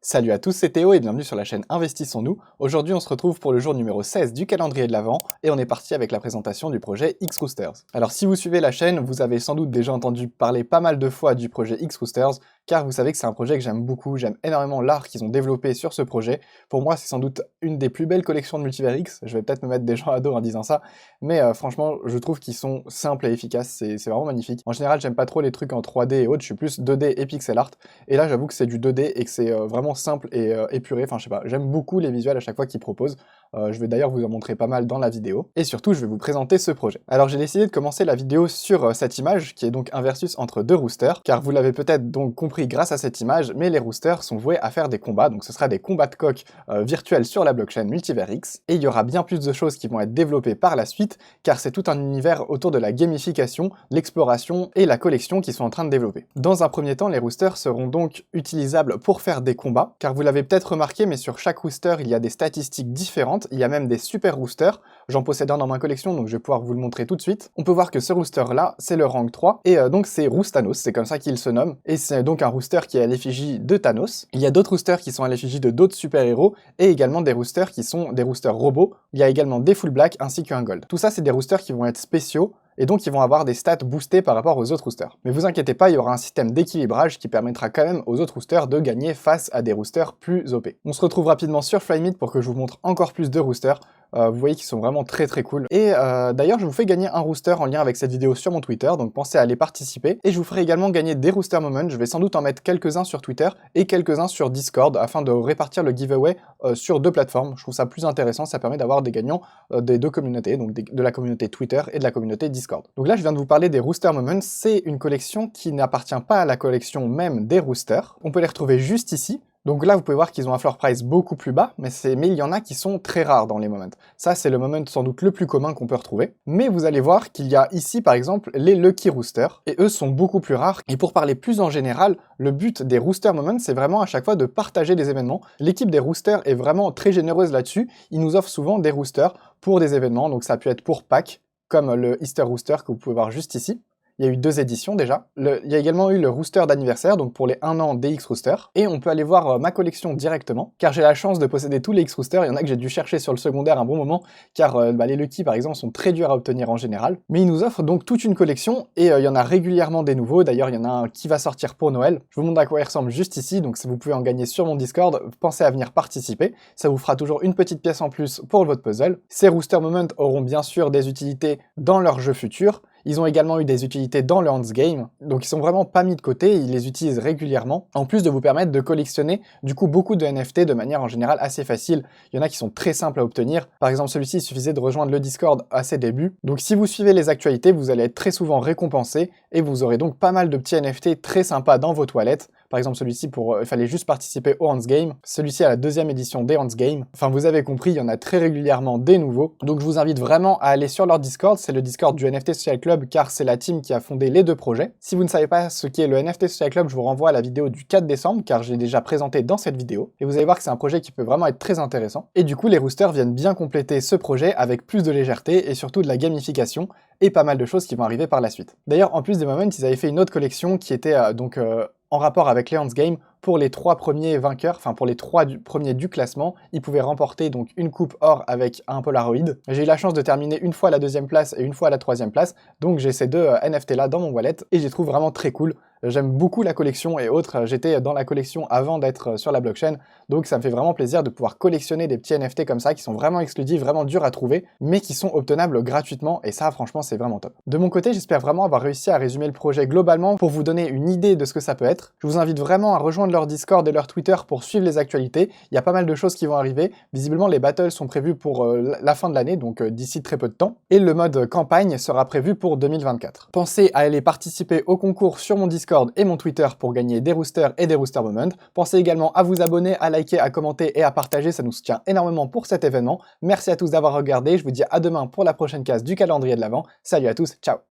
Salut à tous, c'est Théo et bienvenue sur la chaîne Investissons-nous. Aujourd'hui on se retrouve pour le jour numéro 16 du calendrier de l'Avent et on est parti avec la présentation du projet X-Roosters. Alors si vous suivez la chaîne, vous avez sans doute déjà entendu parler pas mal de fois du projet X-Roosters, car vous savez que c'est un projet que j'aime beaucoup, j'aime énormément l'art qu'ils ont développé sur ce projet. Pour moi c'est sans doute une des plus belles collections de Multivers X, je vais peut-être me mettre des gens à dos en disant ça, mais franchement je trouve qu'ils sont simples et efficaces, c'est vraiment magnifique. En général j'aime pas trop les trucs en 3D et autres, je suis plus 2D et pixel art, et là j'avoue que c'est du 2D et que c'est vraiment simple et épuré, enfin je sais pas, j'aime beaucoup les visuels à chaque fois qu'ils proposent, je vais d'ailleurs vous en montrer pas mal dans la vidéo, et surtout je vais vous présenter ce projet. Alors j'ai décidé de commencer la vidéo sur cette image, qui est donc un versus entre deux roosters, car vous l'avez peut-être donc compris grâce à cette image, mais les roosters sont voués à faire des combats, donc ce sera des combats de coq virtuels sur la blockchain Multivers X, et il y aura bien plus de choses qui vont être développées par la suite, car c'est tout un univers autour de la gamification, l'exploration et la collection qui sont en train de développer. Dans un premier temps, les roosters seront donc utilisables pour faire des combats, car vous l'avez peut-être remarqué, mais sur chaque rooster, il y a des statistiques différentes, il y a même des super roosters, j'en possède un dans ma collection, donc je vais pouvoir vous le montrer tout de suite. On peut voir que ce rooster-là, c'est le rank 3, et donc c'est Roostanos, c'est comme ça qu'il se nomme, et c'est donc un rooster qui est à l'effigie de Thanos. Il y a d'autres roosters qui sont à l'effigie de d'autres super-héros, et également des roosters qui sont des roosters robots. Il y a également des full black ainsi qu'un gold. Tout ça, c'est des roosters qui vont être spéciaux, et donc ils vont avoir des stats boostées par rapport aux autres roosters. Mais vous inquiétez pas, il y aura un système d'équilibrage qui permettra quand même aux autres roosters de gagner face à des roosters plus OP. On se retrouve rapidement sur Flymeet pour que je vous montre encore plus de roosters. Vous voyez qu'ils sont vraiment très cool. Et d'ailleurs, je vous fais gagner un rooster en lien avec cette vidéo sur mon Twitter, donc pensez à aller participer. Et je vous ferai également gagner des rooster moments, je vais sans doute en mettre quelques-uns sur Twitter et quelques-uns sur Discord, afin de répartir le giveaway sur deux plateformes. Je trouve ça plus intéressant, ça permet d'avoir des gagnants des deux communautés, donc de la communauté Twitter et de la communauté Discord. Donc là, je viens de vous parler des rooster moments, c'est une collection qui n'appartient pas à la collection même des roosters. On peut les retrouver juste ici. Donc là, vous pouvez voir qu'ils ont un floor price beaucoup plus bas, mais il y en a qui sont très rares dans les moments. Ça, c'est le moment sans doute le plus commun qu'on peut retrouver. Mais vous allez voir qu'il y a ici, par exemple, les Lucky Roosters, et eux sont beaucoup plus rares. Et pour parler plus en général, le but des Rooster Moments, c'est vraiment à chaque fois de partager des événements. L'équipe des Roosters est vraiment très généreuse là-dessus. Ils nous offrent souvent des Roosters pour des événements, donc ça peut être pour Pâques, comme le Easter Rooster que vous pouvez voir juste ici. Il y a eu 2 éditions déjà. Il y a également eu le rooster d'anniversaire, donc pour les 1 an des X-Roosters. Et on peut aller voir ma collection directement, car j'ai la chance de posséder tous les X-Roosters. Il y en a que j'ai dû chercher sur le secondaire un bon moment, car les Lucky par exemple sont très durs à obtenir en général. Mais ils nous offrent donc toute une collection, et il y en a régulièrement des nouveaux. D'ailleurs, il y en a un qui va sortir pour Noël. Je vous montre à quoi il ressemble juste ici, donc si vous pouvez en gagner sur mon Discord, pensez à venir participer. Ça vous fera toujours une petite pièce en plus pour votre puzzle. Ces Rooster Moments auront bien sûr des utilités dans leurs jeux futurs. Ils ont également eu des utilités dans le Hans Game, donc ils sont vraiment pas mis de côté, ils les utilisent régulièrement, en plus de vous permettre de collectionner du coup beaucoup de NFT de manière en général assez facile. Il y en a qui sont très simples à obtenir, par exemple celui-ci il suffisait de rejoindre le Discord à ses débuts, donc si vous suivez les actualités, vous allez être très souvent récompensé, et vous aurez donc pas mal de petits NFT très sympas dans vos toilettes. Par exemple celui-ci, il fallait juste participer au Hans Game, celui-ci à la 2e édition des Hans Game. Enfin vous avez compris, il y en a très régulièrement des nouveaux, donc je vous invite vraiment à aller sur leur Discord, c'est le Discord du NFT Social Club, car c'est la team qui a fondé les deux projets. Si vous ne savez pas ce qu'est le NFT Social Club, je vous renvoie à la vidéo du 4 décembre, car j'ai déjà présenté dans cette vidéo, et vous allez voir que c'est un projet qui peut vraiment être très intéressant. Et du coup les roosters viennent bien compléter ce projet avec plus de légèreté, et surtout de la gamification, et pas mal de choses qui vont arriver par la suite. D'ailleurs, en plus des Moments, ils avaient fait une autre collection qui était en rapport avec les Hans Game. Pour les 3 premiers vainqueurs, enfin pour les 3 premiers du classement, ils pouvaient remporter donc une coupe or avec un Polaroid. J'ai eu la chance de terminer une fois à la 2e place et une fois à la 3e place, donc j'ai ces deux NFT là dans mon wallet, et je les trouve vraiment très cool. J'aime beaucoup la collection et autres, j'étais dans la collection avant d'être sur la blockchain, donc ça me fait vraiment plaisir de pouvoir collectionner des petits NFT comme ça, qui sont vraiment exclusifs, vraiment durs à trouver, mais qui sont obtenables gratuitement, et ça franchement c'est vraiment top. De mon côté, j'espère vraiment avoir réussi à résumer le projet globalement pour vous donner une idée de ce que ça peut être. Je vous invite vraiment à rejoindre leur Discord et leur Twitter pour suivre les actualités, il y a pas mal de choses qui vont arriver, visiblement les battles sont prévus pour la fin de l'année, donc d'ici très peu de temps, et le mode campagne sera prévu pour 2024. Pensez à aller participer au concours sur mon Discord et mon Twitter pour gagner des roosters et des rooster moments. Pensez également à vous abonner, à liker, à commenter et à partager, ça nous soutient énormément pour cet événement. Merci à tous d'avoir regardé, je vous dis à demain pour la prochaine case du calendrier de l'Avent. Salut à tous, ciao!